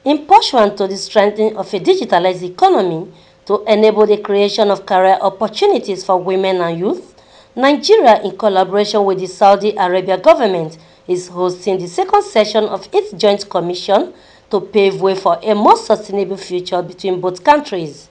in pursuant to the strengthening of a digitalized economy to enable the creation of career opportunities for women and youth, Nigeria, in collaboration with the Saudi Arabia government, is hosting the second session of its joint commission to pave way for a more sustainable future between both countries.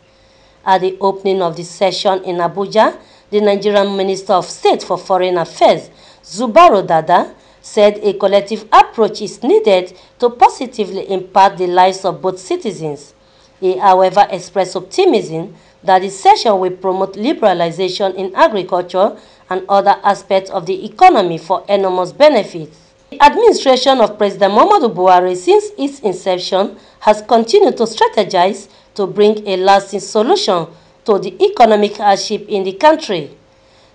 At the opening of the session in Abuja, the Nigerian Minister of State for Foreign Affairs, ZUBAIRU, said a collective approach is needed to positively impact the lives of both citizens. He, however, expressed optimism that the session will promote liberalization in agriculture and other aspects of the economy for enormous benefits. The administration of President Muhammadu Buhari since its inception has continued to strategize to bring a lasting solution to the economic hardship in the country.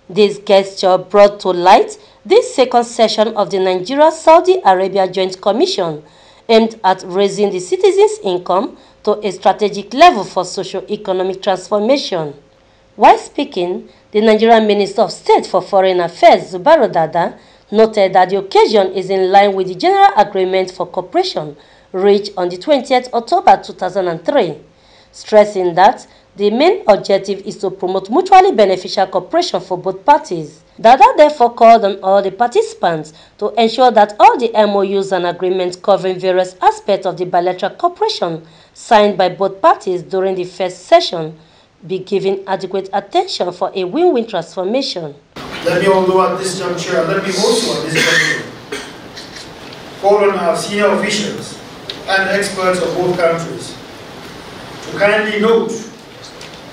This gesture brought to light this second session of the Nigeria-Saudi Arabia Joint Commission, aimed at raising the citizens' income to a strategic level for socio-economic transformation. While speaking, the Nigerian Minister of State for Foreign Affairs, ZUBAIRU, noted that the occasion is in line with the General Agreement for Cooperation reached on the 20th October 2003, stressing that the main objective is to promote mutually beneficial cooperation for both parties. Dada therefore called on all the participants to ensure that all the MOUs and agreements covering various aspects of the bilateral cooperation signed by both parties during the first session be given adequate attention for a win-win transformation. Let me also at this juncture call on our senior officials and experts of both countries to kindly note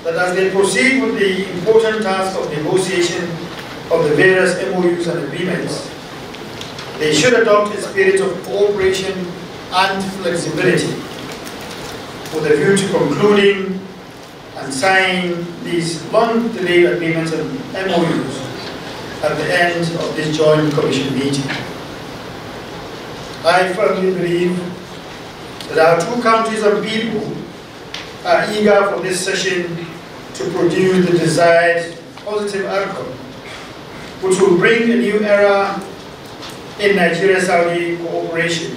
that as they proceed with the important task of negotiation of the various MOUs and agreements, they should adopt a spirit of cooperation and flexibility with a view to concluding and signing these long-delayed agreements and MOUs at the end of this joint commission meeting. I firmly believe that our two countries and people are eager for this session to produce the desired positive outcome, which will bring a new era in Nigeria-Saudi cooperation,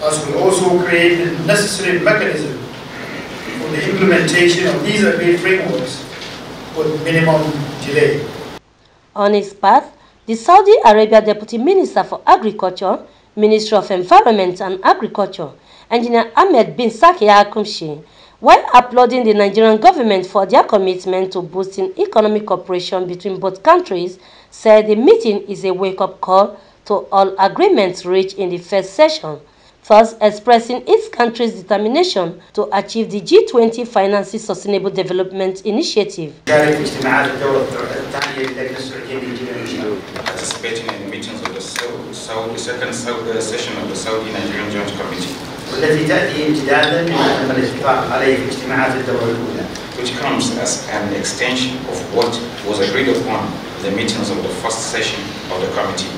as we also create the necessary mechanism for the implementation of these agreed frameworks with minimum delay. On his part, the Saudi Arabia Deputy Minister for Agriculture, Ministry of Environment and Agriculture, Engineer Ahmed bin Saki Akumshi, while applauding the Nigerian government for their commitment to boosting economic cooperation between both countries, said the meeting is a wake-up call to all agreements reached in the first session, thus expressing its country's determination to achieve the G20 Financing Sustainable Development Initiative. Participating in the meetings of the second session of the Saudi Nigerian Joint Committee, which comes as an extension of what was agreed upon in the meetings of the first session of the committee,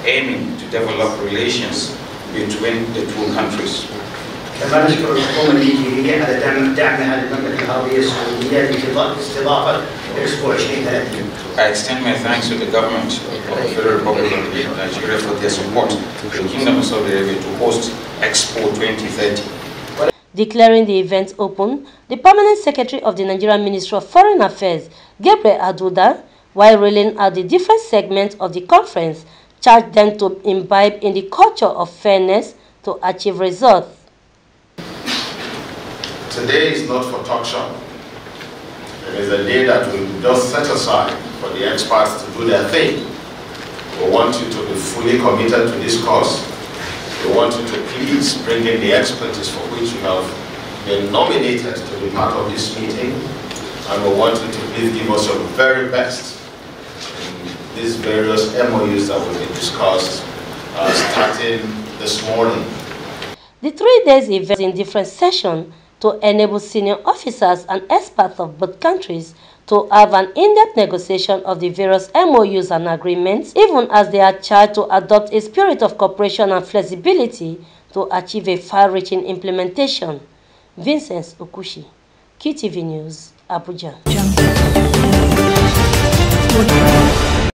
aiming to develop relations between the two countries. I extend my thanks to the government of the Federal Republic of Nigeria for their support to the Kingdom of Saudi Arabia to host Expo 2030. Declaring the event open, the Permanent Secretary of the Nigerian Ministry of Foreign Affairs, Gabriel Aduda, while railing out the different segments of the conference, charged them to imbibe in the culture of fairness to achieve results. Today is not for talk shop. It is a day that we just set aside for the experts to do their thing. We want you to be fully committed to this cause. We want you to please bring in the expertise for which you have been nominated to be part of this meeting. And we want you to please give us your very best in these various MOUs that will be discussed starting this morning. The 3 days event in different sessions to enable senior officers and experts of both countries to have an in-depth negotiation of the various MOUs and agreements, even as they are charged to adopt a spirit of cooperation and flexibility to achieve a far-reaching implementation. Vincent Okushi, QTV News, Abuja.